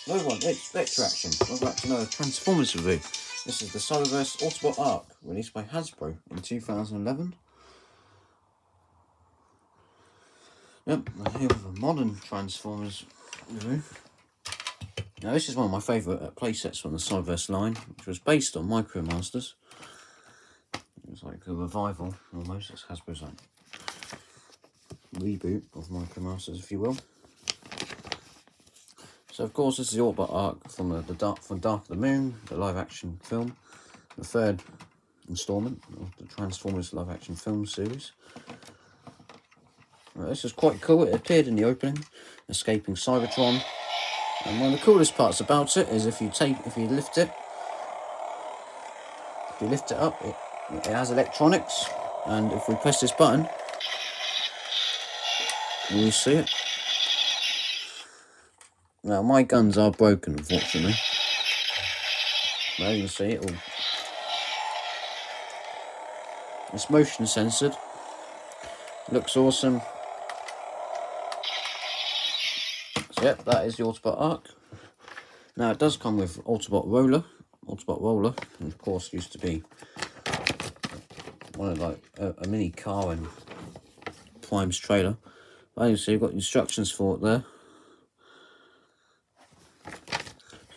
Hello everyone, it's Vector Action. Welcome back to another Transformers review. This is the Cyberverse Autobot Ark, released by Hasbro in 2011. Yep, I'm here with a modern Transformers review. Now this is one of my favourite playsets from the Cyberverse line, which was based on Micromasters. It was like a revival, almost. It's Hasbro's like reboot of Micromasters, if you will. So of course this is the Autobot Ark from Dark of the Moon, the live-action film, the third instalment of the Transformers live-action film series. Right, this is quite cool. It appeared in the opening, escaping Cybertron, and one of the coolest parts about it is if you lift it up, it has electronics, and if we press this button, will you see it? Now, my guns are broken, unfortunately. There you can see it all. It's motion censored. Looks awesome. So, yep, that is the Autobot Ark. Now, it does come with Autobot Roller, and of course used to be one of like a mini car in Prime's trailer. But you see, you've got instructions for it there.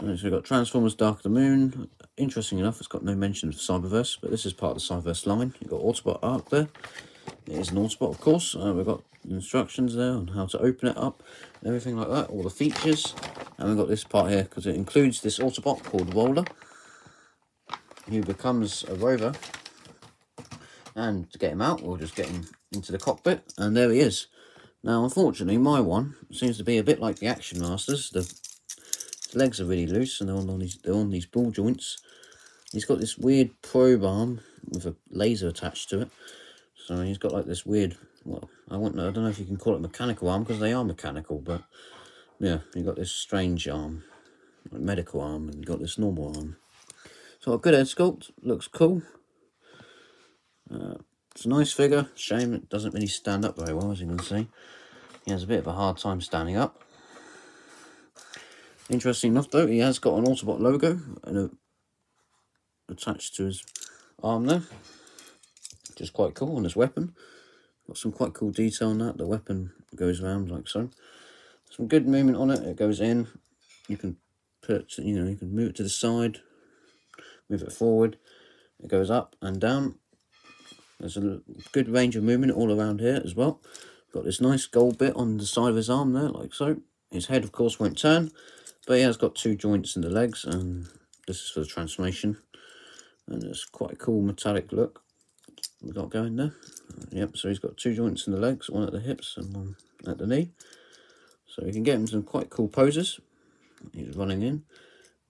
So we've got Transformers Dark of the Moon. Interesting enough, it's got no mention of Cyberverse, but this is part of the Cyberverse line. You've got Autobot Ark there. It is an Autobot, of course. We've got instructions there on how to open it up, and everything like that, all the features. And we've got this part here, because it includes this Autobot called Roller, who becomes a rover. And to get him out, we'll just get him into the cockpit, and there he is. Now, unfortunately, my one seems to be a bit like the Action Masters. The legs are really loose, and they're on these ball joints. He's got this weird probe arm with a laser attached to it. So he's got like this weird, well, I don't know if you can call it mechanical arm, because they are mechanical, but yeah, you've got this strange arm, like medical arm, and you've got this normal arm. So a good head sculpt, looks cool. It's a nice figure. Shame it doesn't really stand up very well, as you can see. He has a bit of a hard time standing up. Interesting enough, though, he has got an Autobot logo and attached to his arm there, which is quite cool, on his weapon. Got some quite cool detail on that. The weapon goes around like so. Some good movement on it. It goes in. You can you can move it to the side, move it forward. It goes up and down. There's a good range of movement all around here as well. Got this nice gold bit on the side of his arm there, like so. His head, of course, won't turn, but he has got two joints in the legs, and this is for the transformation. And it's quite a cool metallic look we've got going there. Yep, so he's got two joints in the legs, one at the hips and one at the knee. So you can get him some quite cool poses. He's running in,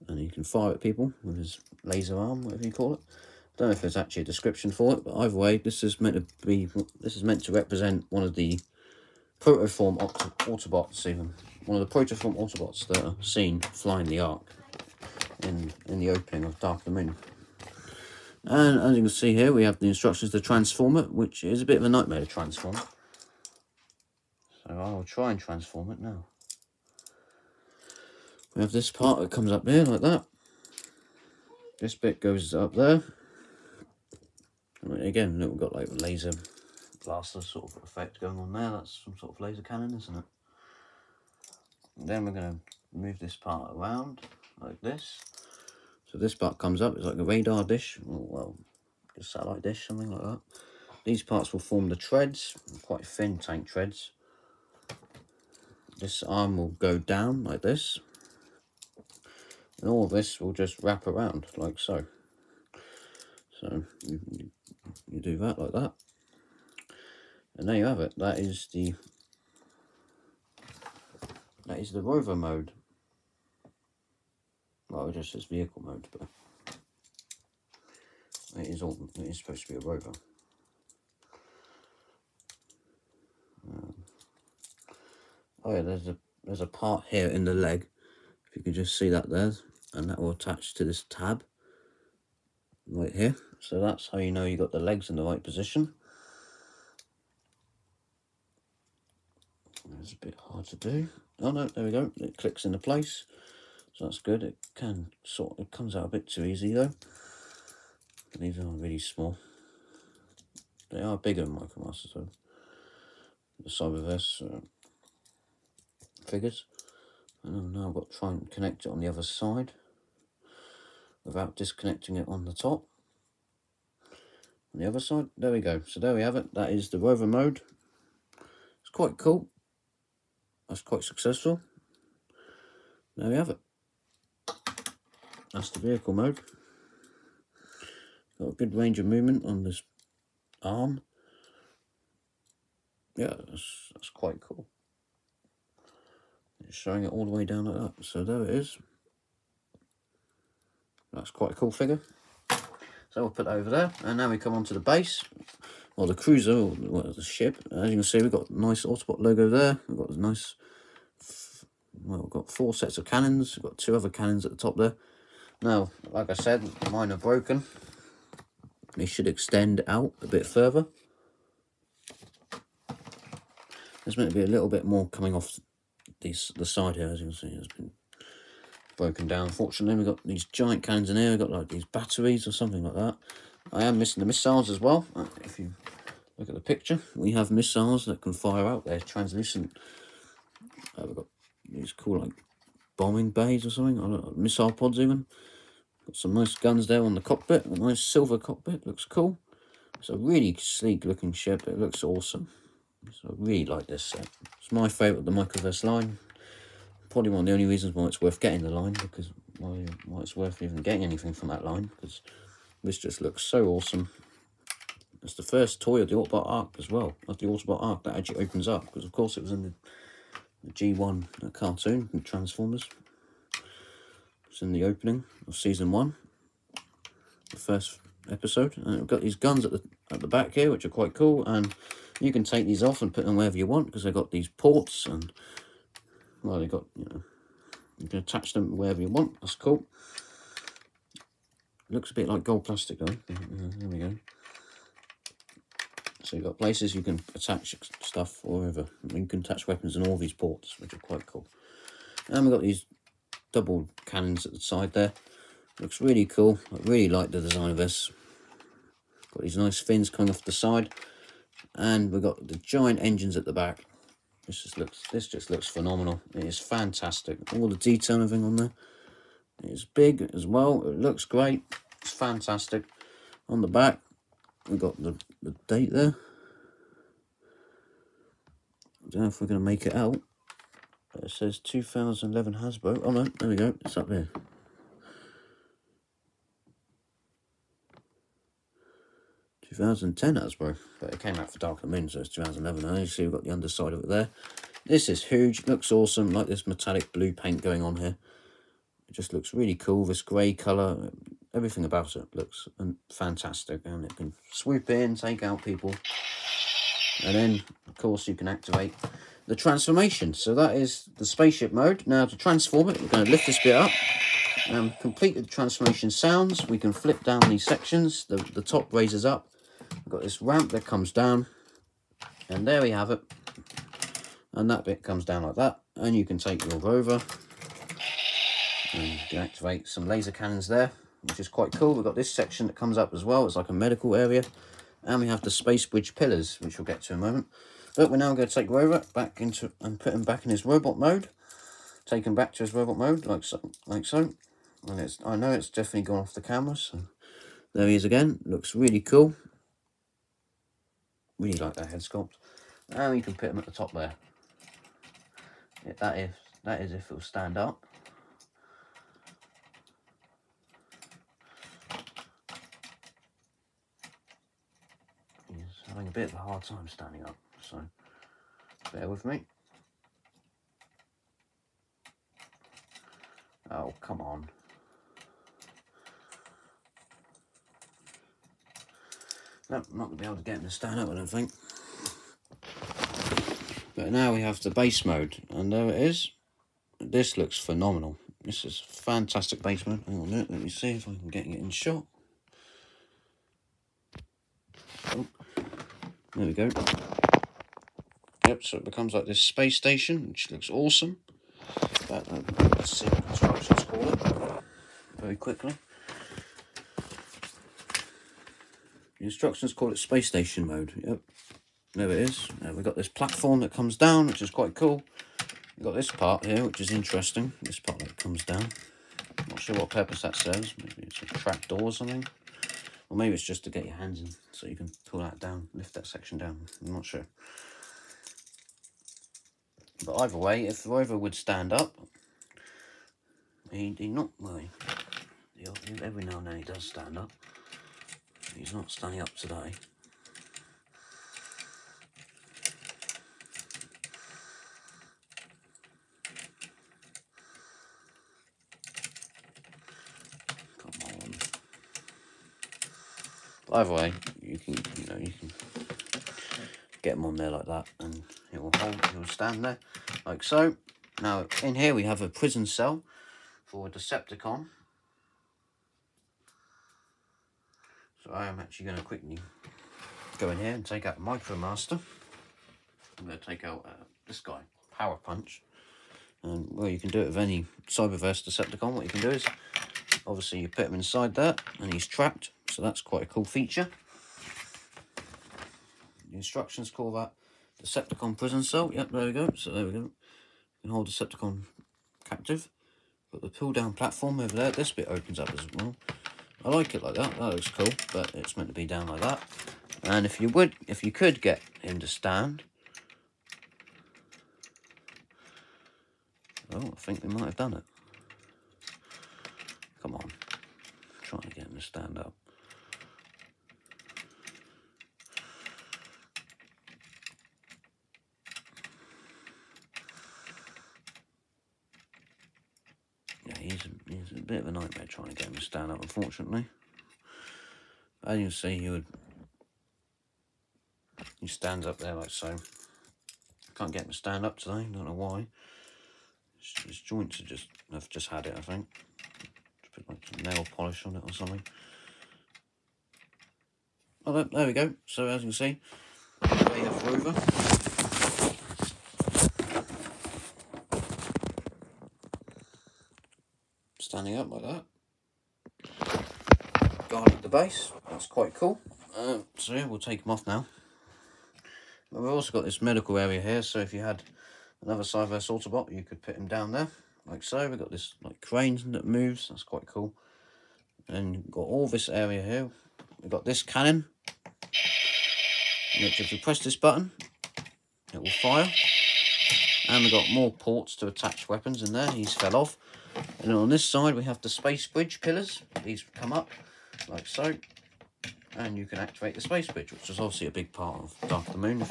and he can fire at people with his laser arm, whatever you call it. Don't know if there's actually a description for it, but either way, this is meant to represent one of the protoform Autobots, even one of the protoform Autobots that are seen flying the Ark in the opening of Dark of the Moon. And as you can see here, we have the instructions to transform it, which is a bit of a nightmare to transform. So I will try and transform it now. We have this part that comes up here like that. This bit goes up there. Again, look, we've got like a laser blaster sort of effect going on there. That's some sort of laser cannon, isn't it? And then we're going to move this part around like this. So this part comes up, it's like a radar dish, or well, a satellite dish, something like that. These parts will form the treads, quite thin tank treads. This arm will go down like this. And all of this will just wrap around like so. So you do that like that. And there you have it. That is the Rover Mode. Well, it just says vehicle mode, but it is supposed to be a rover. Oh yeah, there's a part here in the leg. If you can just see that there, and that will attach to this tab right here. So that's how you know you got the legs in the right position. It's a bit hard to do. Oh no, there we go. It clicks into place. So that's good. It comes out a bit too easy though. These are really small. They are bigger than Micromasters though. The Cyberverse figures. And now I've got to try and connect it on the other side without disconnecting it on the top. On the other side, there we go. So there we have it. That is the Rover Mode. It's quite cool. That's quite successful. There we have it. That's the vehicle mode. Got a good range of movement on this arm. Yeah, that's quite cool. It's showing it all the way down like that. So there it is. That's quite a cool figure. So we'll put that over there. And now we come on to the base. Or the cruiser, or the ship. As you can see, we've got a nice Autobot logo there. We've got a nice... Well, we've got 4 sets of cannons. We've got 2 other cannons at the top there. Now, like I said, mine are broken. They should extend out a bit further. There's meant to be a little bit more coming off the side here, as you can see. It's been broken down. Unfortunately, we've got these giant cannons in here. We've got like these batteries or something like that. I am missing the missiles as well. If you look at the picture, we have missiles that can fire out. They're translucent. We've got these cool like bombing bays or something. I don't know, missile pods even. Got some nice guns there on the cockpit. A nice silver cockpit. Looks cool. It's a really sleek looking ship. It looks awesome. So I really like this set. It's my favourite of the Microverse line. Probably one of the only reasons why it's worth getting the line, because why it's worth even getting anything from that line, because this just looks so awesome. It's the first toy of the Autobot Ark as well, of the Autobot Ark that actually opens up, because of course it was in the G1 cartoon from Transformers. It's in the opening of season 1, the first episode, and we've got these guns at the back here, which are quite cool, and you can take these off and put them wherever you want, because they've got these ports, and well, they've got, you know, you can attach them wherever you want. That's cool. Looks a bit like gold plastic though. There we go. So you've got places you can attach stuff wherever. You can attach weapons in all these ports, which are quite cool. And we've got these double cannons at the side there. Looks really cool. I really like the design of this. Got these nice fins coming off the side. And we've got the giant engines at the back. This just looks phenomenal. It is fantastic. All the detail and everything on there. It's big as well. It looks great. It's fantastic. On the back, we've got the date there. I don't know if we're going to make it out. But it says 2011 Hasbro. Oh no, there we go. It's up there. (2010) Hasbro, but it came out for Dark of the Moon, so it's 2011. And you see we've got the underside of it there. This is huge. Looks awesome. Like this metallic blue paint going on here. It just looks really cool. This grey colour, everything about it looks fantastic, and it can swoop in, take out people, and then of course you can activate the transformation. So that is the spaceship mode. Now to transform it, we're going to lift this bit up. Complete the transformation sounds. We can flip down these sections. The top raises up. We've got this ramp that comes down, and there we have it. And that bit comes down like that, and you can take your Rover and you can activate some laser cannons there, which is quite cool. We've got this section that comes up as well. It's like a medical area, and we have the space bridge pillars, which we'll get to in a moment. But we're now going to take Rover back into and put him back in his robot mode. Take him back to his robot mode, like so. And I know it's definitely gone off the camera, so there he is again. Looks really cool. Really like that head sculpt. And you can put him at the top there. That is if it'll stand up. He's having a bit of a hard time standing up, so bear with me. Oh, come on. Nope, I'm not going to be able to get him to stand up, I don't think. But now we have the base mode, and there it is. This looks phenomenal. This is fantastic base mode. Hang on a minute, let me see if I can get it in shot. Oh, there we go. Yep, so it becomes like this space station, which looks awesome. back. Let's see what instructions call it very quickly. The instructions call it space station mode. Yep, there it is. Now we've got this platform that comes down, which is quite cool. We've got this part here, which is interesting. This part that comes down. Not sure what purpose that serves. Maybe it's a trap door or something. Or maybe it's just to get your hands in, so you can pull that down, lift that section down. I'm not sure. But either way, if Rover would stand up, he not, well, every now and then he does stand up. He's not standing up today. Come on. But either way, you can get him on there like that, and it will hold. He will stand there like so. Now in here we have a prison cell for a Decepticon. So I am actually going to quickly go in here and take out Micromaster. I'm going to take out this guy, Power Punch. And well, you can do it with any Cyberverse Decepticon. What you can do is, obviously you put him inside there and he's trapped. So that's quite a cool feature. The instructions call that Decepticon prison cell. Yep, there we go. So there we go. You can hold Decepticon captive. Got the pull down platform over there. This bit opens up as well. I like it like that. That looks cool, but it's meant to be down like that. And if you could get him to stand, oh, I think we might have done it. Come on, I'm trying to get him to stand up. Yeah, he's a bit of a nightmare trying to get him to stand up, unfortunately. As you can see, he stands up there like so. Can't get him to stand up today, don't know why. His joints have just had it, I think. Just put like some nail polish on it or something. Oh, there we go. So as you can see, there you have Rover. Standing up like that. Guard at the base. That's quite cool. So yeah, we'll take him off now. But we've also got this medical area here, so if you had another Cyberverse Autobot, you could put him down there, like so. We've got this like crane that moves, that's quite cool. And you've got all this area here. We've got this cannon, which if you press this button, it will fire. And we've got more ports to attach weapons in there. These fell off. And on this side, we have the space bridge pillars. These come up, like so. And you can activate the space bridge, which is obviously a big part of Dark of the Moon.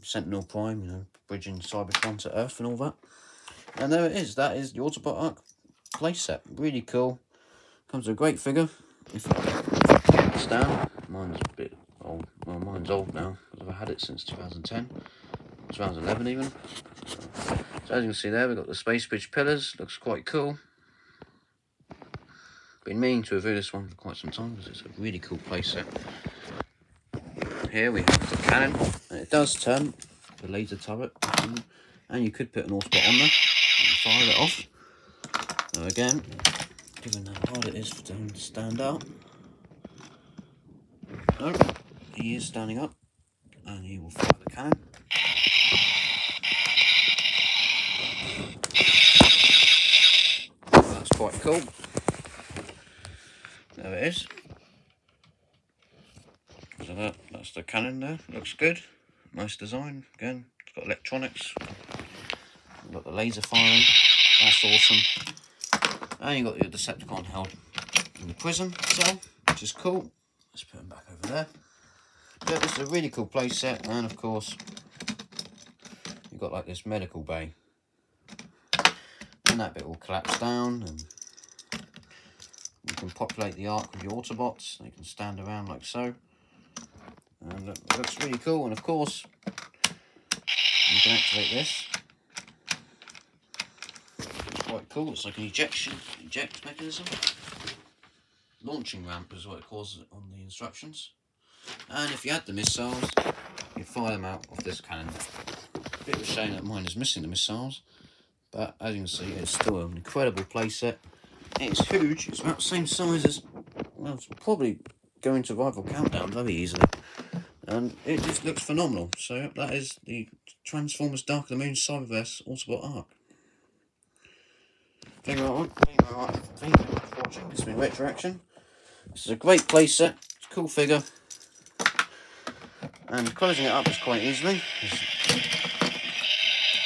Sentinel Prime, bridging Cybertron to Earth and all that. And there it is. That is the Autobot Ark playset. Really cool. Comes with a great figure. If you get this down, mine's a bit old. Well, mine's old now. I've had it since 2010, 2011 even. So as you can see there, we've got the space bridge pillars. Looks quite cool. Been meaning to review this one for quite some time because it's a really cool playset. Here we have the cannon, and it does turn the laser turret, and you could put an Autobot on there and fire it off. Now again, given how hard it is for him to stand up, no, he is standing up, and he will fire the cannon. That's quite cool. There it is. So that's the cannon there. Looks good. Nice design. Again, it's got electronics. You've got the laser firing. That's awesome. And you've got your Decepticon held in the prison cell, which is cool. Let's put him back over there. Yeah, this is a really cool playset, and of course, you've got like this medical bay. And that bit will collapse down, and you can populate the Ark with your Autobots. They can stand around like so. And it looks really cool, and of course, you can activate this. It's quite cool. It's like an eject mechanism. Launching ramp is what it calls it on the instructions. And if you had the missiles, you fire them out of this cannon. Bit of a shame that mine is missing the missiles, but as you can see, it's still an incredible playset. It's huge. It's about the same size as, well, it's probably going to rival Countdown very easily, and it just looks phenomenal. So that is the Transformers Dark of the Moon Cyberverse Autobot Ark. Thank you very much for watching. This has been Retroaction. This is a great playset. It's a cool figure, and closing it up is quite easily.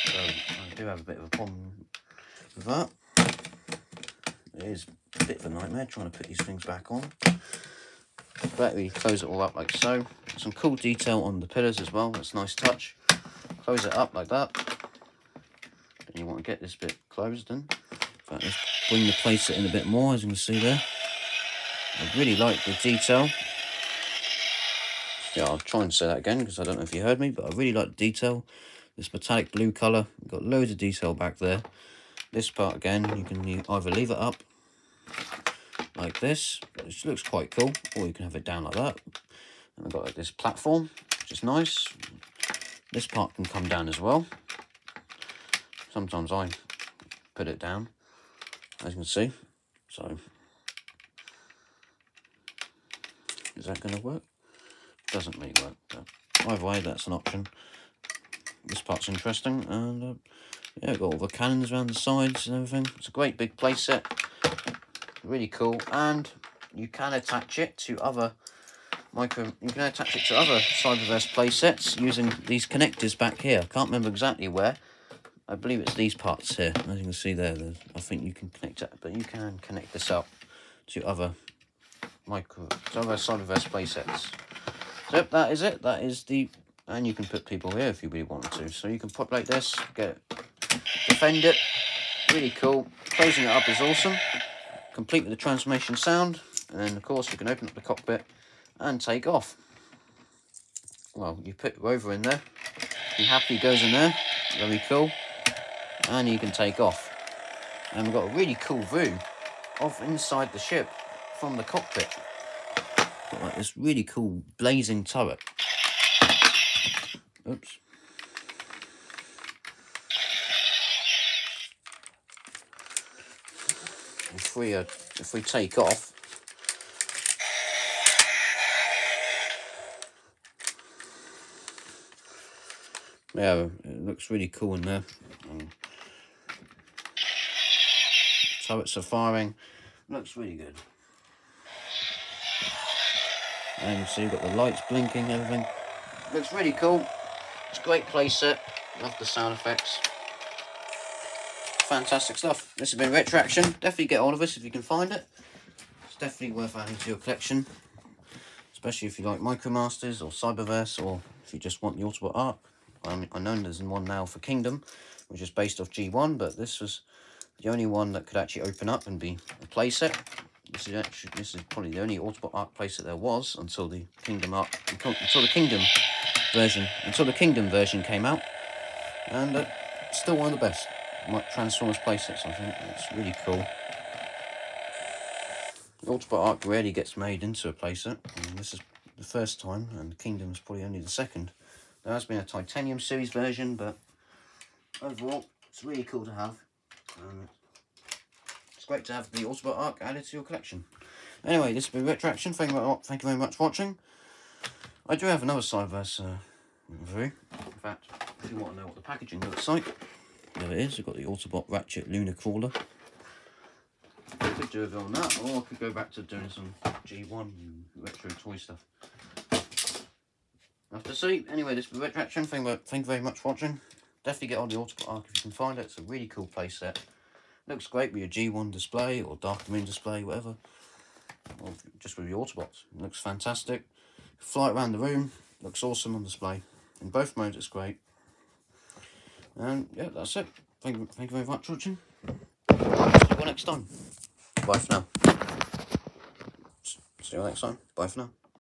So I do have a bit of a problem with that. It is a bit of a nightmare trying to put these things back on. But we close it all up like so. Some cool detail on the pillars as well. That's a nice touch. Close it up like that. And you want to get this bit closed in. But let's bring the playset in a bit more, as you can see there. I really like the detail. Yeah, I'll try and say that again because I don't know if you heard me, but I really like the detail. This metallic blue colour. We've got loads of detail back there. This part again, you can either leave it up like this, which looks quite cool, or you can have it down like that. And I've got like this platform, which is nice. This part can come down as well. Sometimes I put it down, as you can see. So, is that going to work? Doesn't really work, but either way, that's an option. This part's interesting, and yeah, got all the cannons around the sides and everything. It's a great big playset, really cool, and you can attach it to other Cyberverse playsets using these connectors back here. I can't remember exactly where. I believe it's these parts here. As you can see there, I think you can connect it, but you can connect this up to other Cyberverse playsets. So that is it. That is the, and you can put people here if you really want to. So you can put like this, defend it, really cool. Closing it up is awesome, complete with the transformation sound, and then of course you can open up the cockpit and take off. Well, you put Rover in there, he happily goes in there, very cool, and you can take off. And we've got a really cool view of inside the ship from the cockpit. Got like this really cool blazing turret. Oops. If we take off, yeah, it looks really cool in there. Turrets are firing, looks really good. And you see you've got the lights blinking, everything. Looks really cool. It's a great playset. Love the sound effects. Fantastic stuff. This has been Retroaction. Definitely get hold of us if you can find it. It's definitely worth adding to your collection, especially if you like Micromasters or Cyberverse, or if you just want the Autobot Ark. I know there's one now for Kingdom, which is based off G1, but this was the only one that could actually open up and be a playset. This is probably the only Autobot Ark playset there was until the Kingdom version came out, and still one of the best Transformers playsets. I think it's really cool. The Autobot Ark rarely gets made into a playset, and this is the first time, and Kingdom is probably only the second. There has been a Titanium series version, but overall it's really cool to have. It's great to have the Autobot Ark added to your collection. Anyway, this has been Retroaction. Thank you very much for watching. I do have another Cyberverse review. In fact, if you want to know what the packaging looks like, there it is. We've got the Autobot Ratchet Lunar Crawler. I could do a video on that, or I could go back to doing some G1 retro toy stuff. Have to see. Anyway, this is Retroaction. Thank you very much for watching. Definitely get on the Autobot Ark if you can find it. It's a really cool playset. Looks great with your G1 display or Dark of the Moon display, whatever. Or just with your Autobots. It looks fantastic. Fly it around the room. Looks awesome on display. In both modes, it's great. And yeah, that's it. Thank you very much for watching. See you next time. Bye for now. See you next time. Bye for now.